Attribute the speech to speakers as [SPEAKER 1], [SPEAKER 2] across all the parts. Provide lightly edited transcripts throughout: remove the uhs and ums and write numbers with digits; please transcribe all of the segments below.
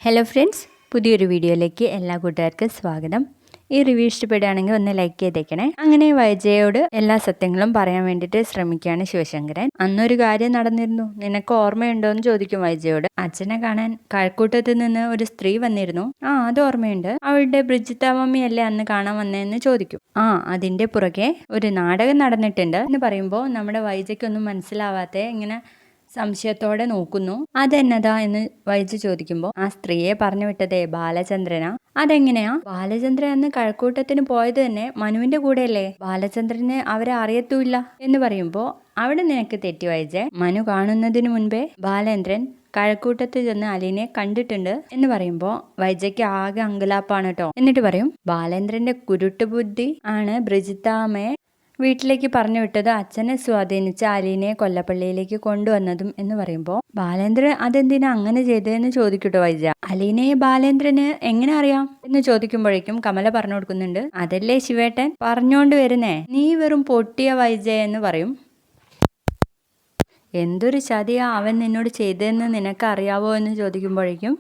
[SPEAKER 1] Hello friends, പുതിയൊരു വീഡിയോയിലേക്ക് എല്ലാ കൂട്ടുകാർക്കും സ്വാഗതം. ഈ റിവ്യൂ ഇഷ്ടപ്പെടുകയാണെങ്കിൽ ഒന്ന് ലൈക്ക് ചെയ്തേക്കണേ. അങ്ങനെ വൈജയോട് എല്ലാ സത്യങ്ങളും പറയാൻ വേണ്ടിയിട്ട് ശ്രമിക്കുകയാണ് ശിവശങ്കരൻ. അന്നൊരു കാര്യം നടന്നിരുന്നു, നിനക്ക് ഓർമ്മയുണ്ടോ എന്ന് ചോദിക്കും വൈജയോട്. അച്ഛനെ കാണാൻ കഴക്കൂട്ടത്ത് നിന്ന് ഒരു സ്ത്രീ വന്നിരുന്നു. അത് ഓർമ്മയുണ്ട്. അവളുടെ ബ്രിജിത്ത മമ്മിയല്ലേ അന്ന് കാണാൻ വന്നതെന്ന് ചോദിക്കും. അതിന്റെ പുറകെ ഒരു നാടകം നടന്നിട്ടുണ്ട് എന്ന് പറയുമ്പോൾ നമ്മുടെ വൈജയ്ക്കൊന്നും മനസ്സിലാവാത്ത ഇങ്ങനെ സംശയത്തോടെ നോക്കുന്നു. അതെന്നതാ എന്ന് വൈജു ചോദിക്കുമ്പോൾ ആ സ്ത്രീയെ പറഞ്ഞു വിട്ടതേ ബാലചന്ദ്രനാ. അതെങ്ങനെയാ? ബാലചന്ദ്രൻ അന്ന് കഴക്കൂട്ടത്തിന് പോയത് തന്നെ മനുവിന്റെ കൂടെയല്ലേ? ബാലചന്ദ്രനെ അവരെ അറിയത്തൂല്ല എന്ന് പറയുമ്പോൾ അവിടെ നിനക്ക് തെറ്റി വൈജെ. മനു കാണുന്നതിന് മുൻപേ ബാലേന്ദ്രൻ കഴക്കൂട്ടത്ത് ചെന്ന് അലീനെ കണ്ടിട്ടുണ്ട് എന്ന് പറയുമ്പോൾ വൈജയ്ക്ക് ആകെ അങ്കലാപ്പാണ് കേട്ടോ. എന്നിട്ട് പറയും, ബാലേന്ദ്രന്റെ കുരുട്ടുബുദ്ധി ആണ് ബ്രിജിത്താമ്മയെ വീട്ടിലേക്ക് പറഞ്ഞു വിട്ടത് അച്ഛനെ സ്വാധീനിച്ച അലീനെ കൊല്ലപ്പള്ളിയിലേക്ക് കൊണ്ടുവന്നതും എന്ന് പറയുമ്പോൾ ബാലേന്ദ്രൻ അതെന്തിനാ അങ്ങനെ ചെയ്തതെന്ന് ചോദിക്കട്ടോ വൈജ. അലീനയെ ബാലേന്ദ്രന് എങ്ങനെ അറിയാം എന്ന് ചോദിക്കുമ്പോഴേക്കും കമല പറഞ്ഞു കൊടുക്കുന്നുണ്ട്, അതല്ലേ ശിവേട്ടൻ പറഞ്ഞോണ്ട് വരുന്നേ, നീ വെറും പൊട്ടിയ വൈജ എന്ന് പറയും. എന്തൊരു ചതിയാ അവൻ നിന്നോട് ചെയ്തതെന്ന് നിനക്ക് അറിയാവോ എന്ന് ചോദിക്കുമ്പോഴേക്കും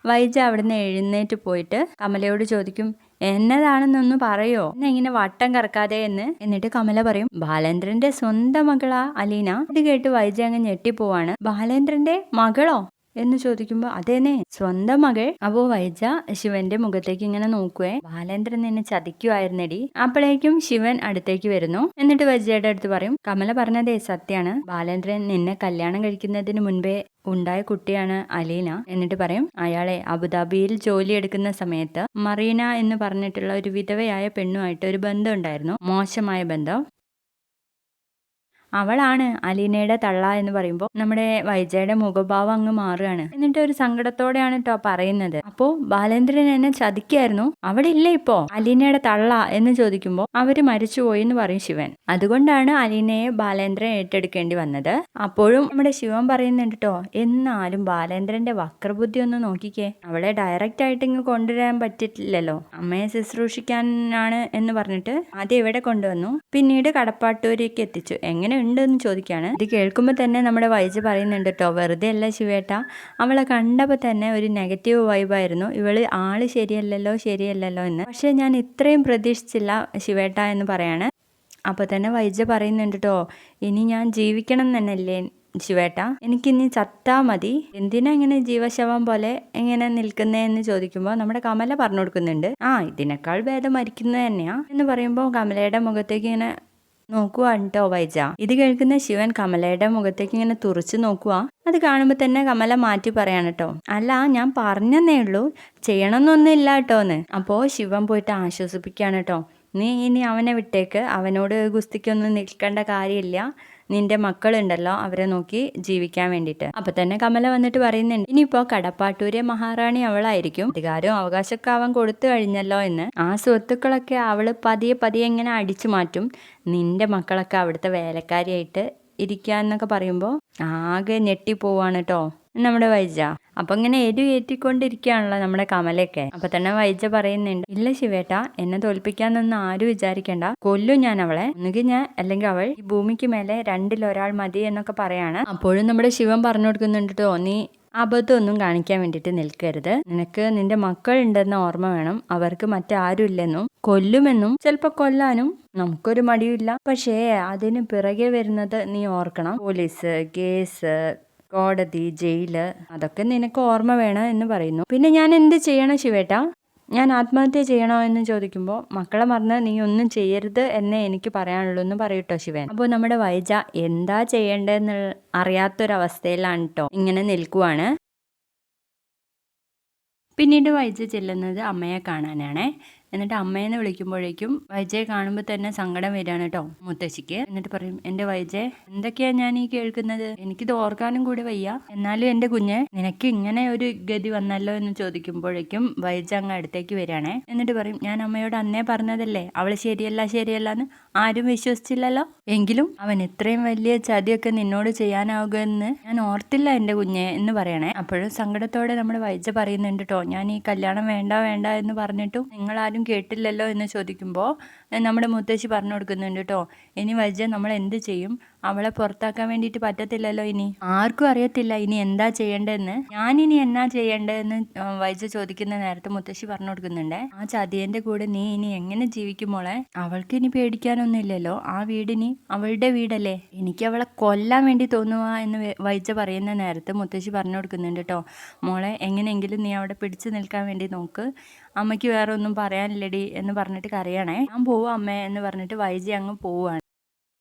[SPEAKER 1] വൈജ അവിടുന്ന് എഴുന്നേറ്റ് പോയിട്ട് കമലയോട് ചോദിക്കും, എന്നതാണെന്നൊന്ന് പറയോ, എന്നെ ഇങ്ങനെ വട്ടം കറക്കാതെ എന്ന്. എന്നിട്ട് കമല പറയും, ബാലേന്ദ്രന്റെ സ്വന്തം മകളാ അലീന. ഇത് കേട്ട് വൈജ അങ്ങ് ഞെട്ടിപ്പോവാണ്. ബാലേന്ദ്രന്റെ മകളോ എന്ന് ചോദിക്കുമ്പോ അതേനെ, സ്വന്തം മകൾ. അപ്പോ വൈജ ശിവന്റെ മുഖത്തേക്ക് ഇങ്ങനെ നോക്കുവേ, ബാലേന്ദ്രൻ നിന്നെ ചതിക്കുമായിരുന്നടി. അപ്പോഴേക്കും ശിവൻ അടുത്തേക്ക് വരുന്നു. എന്നിട്ട് വൈജയുടെ അടുത്ത് പറയും, കമല പറഞ്ഞതേ സത്യാണ്, ബാലേന്ദ്രൻ നിന്നെ കല്യാണം കഴിക്കുന്നതിന് മുൻപേ ഉണ്ടായ കുട്ടിയാണ് അലീന. എന്നിട്ട് പറയും, അയാളെ അബുദാബിയിൽ ജോലി എടുക്കുന്ന സമയത്ത് മറീന എന്ന് പറഞ്ഞിട്ടുള്ള ഒരു വിധവയായ പെണ്ണുമായിട്ട് ഒരു ബന്ധം ഉണ്ടായിരുന്നു, മോശമായ ബന്ധം. അവളാണ് അലീനയുടെ തള്ള എന്ന് പറയുമ്പോൾ നമ്മുടെ വൈജയുടെ മുഖഭാവം അങ്ങ് മാറുകയാണ്. എന്നിട്ട് ഒരു സങ്കടത്തോടെയാണ് കേട്ടോ പറയുന്നത്, അപ്പോ ബാലേന്ദ്രൻ എന്നെ ചതിക്കായിരുന്നു, അവിടെ ഇല്ല ഇപ്പോ അലീനയുടെ തള്ള എന്ന് ചോദിക്കുമ്പോൾ അവര് മരിച്ചുപോയി എന്ന് പറയും ശിവൻ. അതുകൊണ്ടാണ് അലീനയെ ബാലേന്ദ്രൻ ഏറ്റെടുക്കേണ്ടി വന്നത്. അപ്പോഴും നമ്മുടെ ശിവൻ പറയുന്നുണ്ട് കേട്ടോ, എന്നാലും ബാലേന്ദ്രന്റെ വക്രബുദ്ധി ഒന്ന് നോക്കിക്കേ, അവളെ ഡയറക്റ്റ് ആയിട്ട് ഇങ്ങ് കൊണ്ടുവരാൻ പറ്റില്ലല്ലോ, അമ്മയെ ശുശ്രൂഷിക്കാനാണ് എന്ന് പറഞ്ഞിട്ട് ആദ്യം ഇവിടെ കൊണ്ടുവന്നു, പിന്നീട് കടപ്പാട്ടൂരേക്ക് എത്തിച്ചു, എങ്ങനെ ഉണ്ടെന്ന് ചോദിക്കുകയാണ്. ഇത് കേൾക്കുമ്പോൾ തന്നെ നമ്മുടെ വൈജ പറയുന്നുണ്ട് കേട്ടോ, വെറുതെ അല്ല ശിവേട്ട, അവളെ കണ്ടപ്പോൾ തന്നെ ഒരു നെഗറ്റീവ് വൈബായിരുന്നു, ഇവള് ആള് ശരിയല്ലല്ലോ എന്ന്. പക്ഷെ ഞാൻ ഇത്രയും പ്രതീക്ഷിച്ചില്ല ശിവേട്ട എന്ന് പറയാണ്. അപ്പോൾ തന്നെ വൈജ പറയുന്നുണ്ട് കേട്ടോ, ഇനി ഞാൻ ജീവിക്കണം തന്നെയല്ലേ ശിവേട്ട, എനിക്കിനി ചത്താ മതി, എന്തിനാ ഇങ്ങനെ ജീവശവം പോലെ ഇങ്ങനെ നിൽക്കുന്നേ എന്ന് ചോദിക്കുമ്പോൾ നമ്മുടെ കമല പറഞ്ഞു കൊടുക്കുന്നുണ്ട്, ഇതിനേക്കാൾ ഭേദം മരിക്കുന്നത് തന്നെയാ എന്ന് പറയുമ്പോൾ കമലയുടെ മുഖത്തേക്ക് ഇങ്ങനെ നോക്കുവാണ് കേട്ടോ വൈജ. ഇത് കേൾക്കുന്ന ശിവൻ കമലയുടെ മുഖത്തേക്ക് ഇങ്ങനെ തുറച്ചു നോക്കുക. അത് കാണുമ്പോൾ തന്നെ കമല മാറ്റി പറയാണ് കേട്ടോ, അല്ല ഞാൻ പറഞ്ഞെന്നേ ഉള്ളൂ, ചെയ്യണമെന്നൊന്നും ഇല്ല കേട്ടോ എന്ന്. അപ്പോൾ ശിവൻ പോയിട്ട് ആശ്വസിപ്പിക്കുകയാണ് കേട്ടോ, നീ ഇനി അവനെ വിട്ടേക്ക്, അവനോട് ഗുസ്തിക്കൊന്നും നിൽക്കേണ്ട കാര്യമില്ല, നിന്റെ മക്കളുണ്ടല്ലോ അവരെ നോക്കി ജീവിക്കാൻ വേണ്ടിയിട്ട്. അപ്പൊ തന്നെ കമല വന്നിട്ട് പറയുന്നുണ്ട്, ഇനിയിപ്പോ കടപ്പാട്ടൂരെ മഹാറാണി അവളായിരിക്കും, അധികാരവും അവകാശമൊക്കെ അവൻ കൊടുത്തു കഴിഞ്ഞല്ലോ എന്ന്. ആ സ്വത്തുക്കളൊക്കെ അവള് പതിയെ ഇങ്ങനെ അടിച്ചു മാറ്റും, നിന്റെ മക്കളൊക്കെ അവിടുത്തെ വേലക്കാരിയായിട്ട് ഇരിക്കുക എന്നൊക്കെ പറയുമ്പോൾ ആകെ ഞെട്ടിപ്പോവാണ് കേട്ടോ നമ്മുടെ വൈജ. അപ്പൊ ഇങ്ങനെ ഏറ്റിക്കൊണ്ടിരിക്കുകയാണല്ലോ നമ്മുടെ കമലയൊക്കെ. അപ്പൊ തന്നെ വൈജ പറയുന്നുണ്ട്, ഇല്ല ശിവേട്ട, എന്നെ തോൽപ്പിക്കാന്നൊന്നും ആരും വിചാരിക്കണ്ട, കൊല്ലും ഞാൻ അവളെ, ഒന്നുകിൽ ഞാൻ അല്ലെങ്കിൽ അവൾ, ഈ ഭൂമിക്ക് മേലെ രണ്ടിലൊരാൾ മതി എന്നൊക്കെ പറയാണ്. അപ്പോഴും നമ്മുടെ ശിവൻ പറഞ്ഞു കൊടുക്കുന്നുണ്ട് കേട്ടോ, നീ അബദ്ധമൊന്നും കാണിക്കാൻ വേണ്ടിയിട്ട് നിൽക്കരുത്, നിനക്ക് നിന്റെ മക്കൾ ഉണ്ടെന്ന ഓർമ്മ വേണം, അവർക്ക് മറ്റാരും ഇല്ലെന്നും കൊല്ലുമെന്നും ചിലപ്പോൾ കൊല്ലാനും നമുക്കൊരു മടിയില്ല, പക്ഷേ അതിന് പിറകെ വരുന്നത് നീ ഓർക്കണം, പോലീസ് കേസ് കോടതി ജയില് അതൊക്കെ നിനക്ക് ഓർമ്മ വേണം എന്ന് പറയുന്നു. പിന്നെ ഞാൻ എന്ത് ചെയ്യണം ശിവേട്ട, ഞാൻ ആത്മഹത്യ ചെയ്യണോ എന്ന് ചോദിക്കുമ്പോൾ മക്കളെ മറന്ന് നീ ഒന്നും ചെയ്യരുത് എന്നേ എനിക്ക് പറയാനുള്ളൂ എന്ന് പറയൂട്ടോ ശിവൻ. അപ്പോൾ നമ്മുടെ വൈജ എന്താ ചെയ്യേണ്ടതെന്ന് അറിയാത്തൊരവസ്ഥയിലാണ് കേട്ടോ ഇങ്ങനെ നിൽക്കുവാണ്. പിന്നീട് വൈജ ചെല്ലുന്നത് അമ്മയെ കാണാനാണ്. എന്നിട്ട് അമ്മയെന്ന് വിളിക്കുമ്പോഴേക്കും വൈജയെ കാണുമ്പോൾ തന്നെ സങ്കടം വരികയാണ് കേട്ടോ മുത്തശ്ശിക്ക്. എന്നിട്ട് പറയും, എൻ്റെ വൈജയെ, എന്തൊക്കെയാ ഞാൻ ഈ കേൾക്കുന്നത്, എനിക്കിത് ഓർക്കാനും കൂടി വയ്യ, എന്നാലും എൻ്റെ കുഞ്ഞ് നിനക്ക് ഇങ്ങനെ ഒരു ഗതി വന്നല്ലോ എന്ന് ചോദിക്കുമ്പോഴേക്കും വൈജ അങ്ങ് അടുത്തേക്ക് വരികയാണേ. എന്നിട്ട് പറയും, ഞാൻ അമ്മയോട് അന്നേ പറഞ്ഞതല്ലേ അവള് ശരിയല്ല എന്ന്, ആരും വിശ്വസിച്ചില്ലല്ലോ, എങ്കിലും അവൻ ഇത്രയും വലിയ ചതിയൊക്കെ നിന്നോട് ചെയ്യാനാവുമെന്ന് ഞാൻ ഓർത്തില്ല എൻ്റെ കുഞ്ഞെ എന്ന് പറയണേ. അപ്പോഴും സങ്കടത്തോടെ നമ്മുടെ വൈജ പറയുന്നുണ്ട് കേട്ടോ, ഞാൻ ഈ കല്യാണം വേണ്ട എന്ന് പറഞ്ഞിട്ടും നിങ്ങളാരും കേട്ടില്ലല്ലോ എന്ന് ചോദിക്കുമ്പോൾ നമ്മുടെ മുത്തശ്ശി പറഞ്ഞു കൊടുക്കുന്നുണ്ട് കേട്ടോ, ഇനി വൈജ നമ്മൾ എന്ത് ചെയ്യും, അവളെ പുറത്താക്കാൻ വേണ്ടിയിട്ട് പറ്റത്തില്ലല്ലോ. ഇനി ആർക്കും അറിയത്തില്ല ഇനി എന്താ ചെയ്യേണ്ടതെന്ന്. ഞാനിനി എന്നാ ചെയ്യേണ്ടതെന്ന് വൈജ ചോദിക്കുന്ന നേരത്തെ മുത്തശ്ശി പറഞ്ഞു കൊടുക്കുന്നുണ്ട്, ആ ചതിയന്റെ കൂടെ നീ ഇനി എങ്ങനെ ജീവിക്കും മോളെ? അവൾക്ക് ഇനി പേടിക്കാനൊന്നുമില്ലല്ലോ, ആ വീടിനി അവളുടെ വീടല്ലേ, എനിക്ക് അവളെ കൊല്ലാൻ വേണ്ടി തോന്നുക എന്ന് വൈജ പറയുന്ന നേരത്ത് മുത്തശ്ശി പറഞ്ഞു കൊടുക്കുന്നുണ്ട് കേട്ടോ, മോളെ എങ്ങനെയെങ്കിലും നീ അവിടെ പിടിച്ചു നിൽക്കാൻ വേണ്ടി നോക്ക്, അമ്മയ്ക്ക് വേറെ ഒന്നും പറയാനില്ലടി എന്ന് പറഞ്ഞിട്ട് കരയണേ. ഞാൻ പോവാ അമ്മേ എന്ന് പറഞ്ഞിട്ട് വൈജ അങ്ങ് പോവാണ്.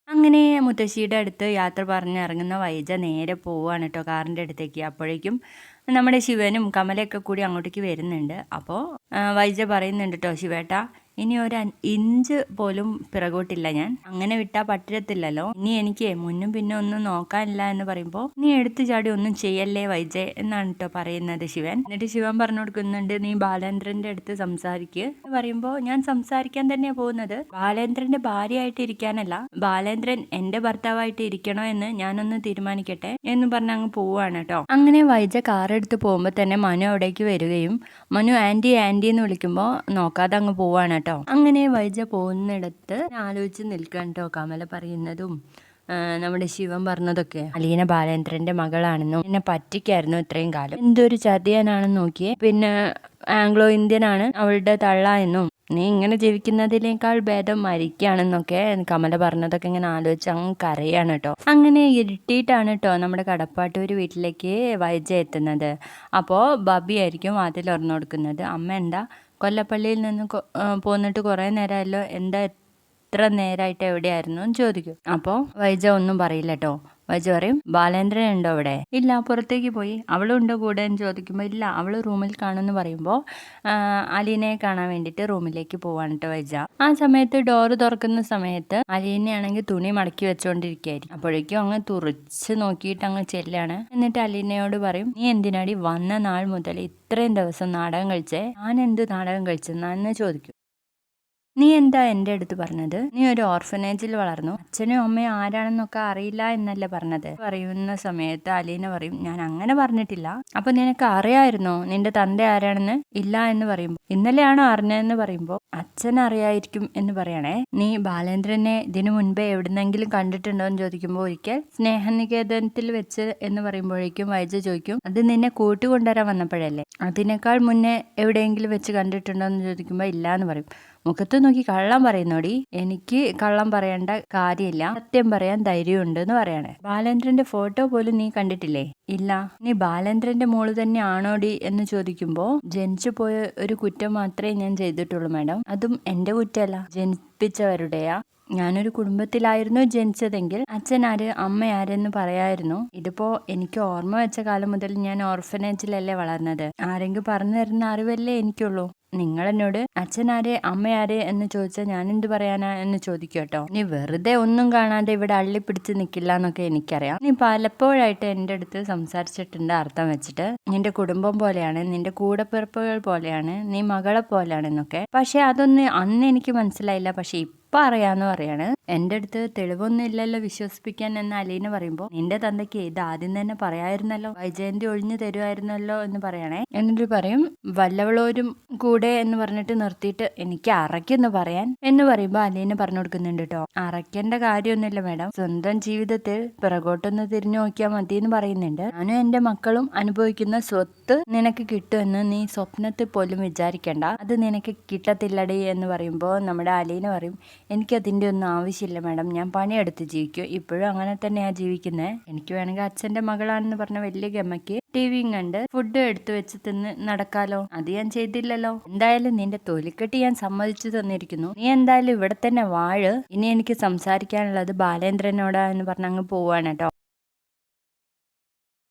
[SPEAKER 1] അങ്ങനെ മുത്തശ്ശിയുടെ അടുത്ത് യാത്ര പറഞ്ഞിറങ്ങുന്ന വൈജ നേരെ പോവാണ് കേട്ടോ കാറിൻ്റെ അടുത്തേക്ക്. അപ്പോഴേക്കും നമ്മുടെ ശിവനും കമലയൊക്കെ കൂടി അങ്ങോട്ടേക്ക് വരുന്നുണ്ട്. അപ്പോൾ വൈജ പറയുന്നുണ്ട് കേട്ടോ, ശിവേട്ടാ ഇനി ഒരു ഇഞ്ച് പോലും പിറകോട്ടില്ല, ഞാൻ അങ്ങനെ വിട്ടാൽ പറ്റത്തില്ലല്ലോ, ഇനി എനിക്ക് മുന്നും പിന്നെ ഒന്നും നോക്കാനില്ല എന്ന് പറയുമ്പോൾ നീ എടുത്തു ചാടി ഒന്നും ചെയ്യല്ലേ വൈജ എന്നാണ് കേട്ടോ പറയുന്നത് ശിവൻ. എന്നിട്ട് ശിവൻ പറഞ്ഞു കൊടുക്കുന്നുണ്ട്, നീ ബാലേന്ദ്രന്റെ അടുത്ത് സംസാരിക്കുക എന്ന് പറയുമ്പോൾ ഞാൻ സംസാരിക്കാൻ തന്നെയാണ് പോകുന്നത്, ബാലേന്ദ്രന്റെ ഭാര്യയായിട്ട് ഇരിക്കാനല്ല, ബാലേന്ദ്രൻ എന്റെ ഭർത്താവായിട്ട് ഇരിക്കണോ എന്ന് ഞാനൊന്ന് തീരുമാനിക്കട്ടെ എന്ന് പറഞ്ഞ് അങ്ങ് പോവാണ് കേട്ടോ. അങ്ങനെ വൈജ കാറെടുത്ത് പോകുമ്പോൾ തന്നെ മനു അവിടേക്ക് വരികയും മനു ആന്റി ആന്റി എന്ന് വിളിക്കുമ്പോൾ നോക്കാതെ അങ്ങ് പോവാണ് കേട്ടോ. അങ്ങനെ വൈജ പോകുന്നിടത്ത് ആലോചിച്ച് നിൽക്കാൻ കേട്ടോ കമല പറയുന്നതും നമ്മുടെ ശിവൻ പറഞ്ഞതൊക്കെ. അലീന ബാലേന്ദ്രന്റെ മകളാണെന്നും എന്നെ പറ്റിക്കായിരുന്നു ഇത്രയും കാലം, എന്തൊരു ചതിയാനാണെന്ന് നോക്കിയേ, പിന്നെ ആംഗ്ലോ ഇന്ത്യൻ ആണ് അവളുടെ തള്ള എന്നും നീ ഇങ്ങനെ ജീവിക്കുന്നതിനേക്കാൾ ഭേദം മരിക്കുകയാണെന്നൊക്കെ കമല പറഞ്ഞതൊക്കെ ഇങ്ങനെ ആലോചിച്ച് അങ്ങ് കരയാണ് കേട്ടോ. അങ്ങനെ ഇരുട്ടിയിട്ടാണ് കേട്ടോ നമ്മുടെ കടപ്പാട്ടൂർ വീട്ടിലേക്ക് വൈജ എത്തുന്നത്. അപ്പോൾ ബബി ആയിരിക്കും വാതിൽ തുറന്നു കൊടുക്കുന്നത്. അമ്മ എന്താ കൊല്ലപ്പള്ളിയിൽ നിന്ന് പോന്നിട്ട് കുറേ നേരമല്ലോ, എന്താ എത്ര നേരമായിട്ട് എവിടെയായിരുന്നു എന്ന് ചോദിക്കും. അപ്പോൾ വൈജ ഒന്നും പറയില്ല കേട്ടോ. വൈജ പറയും, ബാലേന്ദ്രൻ ഉണ്ടോ അവിടെ? ഇല്ല, പുറത്തേക്ക് പോയി. അവളുണ്ടോ കൂടെ എന്ന് ചോദിക്കുമ്പോൾ ഇല്ല, അവൾ റൂമിൽ കാണുമെന്ന് പറയുമ്പോൾ അലീനയെ കാണാൻ വേണ്ടിയിട്ട് റൂമിലേക്ക് പോവാണ് കേട്ടോ വൈജ. ആ സമയത്ത് ഡോറ് തുറക്കുന്ന സമയത്ത് അലീനയാണെങ്കിൽ തുണി മടക്കി വെച്ചുകൊണ്ടിരിക്കുകയായിരിക്കും. അപ്പോഴേക്കും അങ്ങ് തുറച്ച് നോക്കിയിട്ട് അങ്ങ് ചെല്ലാണ്. എന്നിട്ട് അലീനയോട് പറയും, നീ എന്തിനാടി വന്ന നാൾ മുതൽ ഇത്രയും ദിവസം നാടകം കഴിച്ചേ? ഞാൻ എന്ത് നാടകം കഴിച്ചെന്നാന്ന് ചോദിക്കും. നീ എന്താ എൻ്റെ അടുത്ത് പറഞ്ഞത്? നീ ഒരു ഓർഫനേജിൽ വളർന്നു, അച്ഛനും അമ്മയും ആരാണെന്നൊക്കെ അറിയില്ല എന്നല്ലേ പറഞ്ഞത്? പറയുന്ന സമയത്ത് അലീന പറയും, ഞാൻ അങ്ങനെ പറഞ്ഞിട്ടില്ല. അപ്പൊ നിനക്ക് അറിയായിരുന്നോ നിന്റെ തന്ത ആരാണെന്ന്? ഇല്ല എന്ന് പറയുമ്പോൾ, ഇന്നലെയാണോ അറിഞ്ഞതെന്ന് പറയുമ്പോൾ അച്ഛൻ അറിയായിരിക്കും എന്ന് പറയണേ. നീ ബാലേന്ദ്രനെ ഇതിനു മുൻപേ എവിടുന്നെങ്കിലും കണ്ടിട്ടുണ്ടോ എന്ന് ചോദിക്കുമ്പോൾ ഒരിക്കൽ സ്നേഹനികേതനത്തിൽ വെച്ച് എന്ന് പറയുമ്പോഴേക്കും വൈജ ചോദിക്കും, അത് നിന്നെ കൂട്ടുകൊണ്ടുവരാൻ വന്നപ്പോഴല്ലേ? അതിനേക്കാൾ മുന്നേ എവിടെയെങ്കിലും വെച്ച് കണ്ടിട്ടുണ്ടോ എന്ന് ചോദിക്കുമ്പോൾ ഇല്ല എന്ന് പറയും. മുഖത്ത് നോക്കി കള്ളം പറയുന്നോടി, എനിക്ക് കള്ളം പറയേണ്ട കാര്യമില്ല, സത്യം പറയാൻ ധൈര്യമുണ്ട് എന്ന് പറയണേ. ബാലേന്ദ്രന്റെ ഫോട്ടോ പോലും നീ കണ്ടിട്ടില്ലേ? ഇല്ല. നീ ബാലേന്ദ്രന്റെ മോള് തന്നെ ആണോടി എന്ന് ചോദിക്കുമ്പോൾ ജനിച്ചു പോയ ഒരു കുറ്റം മാത്രമേ ഞാൻ ചെയ്തിട്ടുള്ളൂ മാഡം, അതും എന്റെ കുറ്റമല്ല, ജനിപ്പിച്ചവരുടെയാ. ഞാനൊരു കുടുംബത്തിലായിരുന്നു ജനിച്ചതെങ്കിൽ അച്ഛൻ ആര് അമ്മ ആരെന്ന് പറയായിരുന്നു. ഇതിപ്പോ എനിക്ക് ഓർമ്മ വെച്ച കാലം മുതൽ ഞാൻ ഓർഫനേജിലല്ലേ വളർന്നത്, ആരെങ്കിലും പറഞ്ഞു തരുന്ന അറിവല്ലേ എനിക്കുള്ളൂ. നിങ്ങൾ എന്നോട് അച്ഛനാരെ അമ്മയാരെ എന്ന് ചോദിച്ചാൽ ഞാൻ എന്ത് പറയാനാ എന്ന് ചോദിക്കട്ടോ. നീ വെറുതെ ഒന്നും കാണാതെ ഇവിടെ അള്ളിപ്പിടിച്ച് നിൽക്കില്ല എന്നൊക്കെ എനിക്കറിയാം. നീ പലപ്പോഴായിട്ട് എൻ്റെ അടുത്ത് സംസാരിച്ചിട്ടുണ്ട് അർത്ഥം വെച്ചിട്ട്, നിന്റെ കുടുംബം പോലെയാണ്, നിന്റെ കൂടപ്പിറപ്പുകൾ പോലെയാണ്, നീ മകളെ പോലെയാണ് എന്നൊക്കെ. പക്ഷെ അതൊന്നും അന്ന് എനിക്ക് മനസ്സിലായില്ല, പക്ഷെ ഇപ്പൊ അറിയാന്ന് പറയാണ്. എൻ്റെ അടുത്ത് തെളിവൊന്നും ഇല്ലല്ലോ വിശ്വസിപ്പിക്കാൻ എന്ന് അലീന പറയുമ്പോൾ, നിന്റെ തന്തയ്ക്ക് ഇത് ആദ്യം തന്നെ പറയായിരുന്നല്ലോ, വൈജയന്തി ഒഴിഞ്ഞു തരുമായിരുന്നല്ലോ എന്ന് പറയണേ. എന്നിട്ട് പറയും, വല്ലവളോരും കൂടെ എന്ന് പറഞ്ഞിട്ട് നിർത്തിയിട്ട് എനിക്ക് അറയ്ക്കെന്ന് പറയാൻ എന്ന് പറയുമ്പോൾ അലീന പറഞ്ഞു കൊടുക്കുന്നുണ്ട് കേട്ടോ. അറയ്ക്കേണ്ട കാര്യമൊന്നുമില്ല മാഡം, സ്വന്തം ജീവിതത്തിൽ പിറകോട്ടൊന്ന് തിരിഞ്ഞു നോക്കിയാൽ മതി എന്ന് പറയുന്നുണ്ട്. ഞാനും എൻ്റെ മക്കളും അനുഭവിക്കുന്ന സ്വത്ത് നിനക്ക് കിട്ടുമെന്ന് നീ സ്വപ്നത്തിൽ പോലും വിചാരിക്കേണ്ട, അത് നിനക്ക് കിട്ടത്തില്ലടി എന്ന് പറയുമ്പോൾ നമ്മുടെ അലീന പറയും, എനിക്കതിൻ്റെ ഒന്നും ആവശ്യമില്ല മാഡം, ഞാൻ പണിയെടുത്ത് ജീവിക്കും, ഇപ്പോഴും അങ്ങനെ തന്നെയാണ് ജീവിക്കുന്നത്. എനിക്ക് വേണമെങ്കിൽ അച്ഛൻ്റെ മകളാണെന്ന് പറഞ്ഞ വലിയ ഗമ്മയ്ക്ക് ടിവിയും കണ്ട് ഫുഡ് എടുത്തു വെച്ച് തിന്ന് നടക്കാലോ, അത് ഞാൻ ചെയ്തില്ലല്ലോ. എന്തായാലും നിന്റെ തൊലിക്കെട്ടി ഞാൻ സമ്മതിച്ചു തന്നിരിക്കുന്നു, നീ എന്തായാലും ഇവിടെ തന്നെ വാഴ്. ഇനി എനിക്ക് സംസാരിക്കാനുള്ളത് ബാലേന്ദ്രനോടാ എന്ന് പറഞ്ഞ് അങ്ങ് പോവാണ് കേട്ടോ.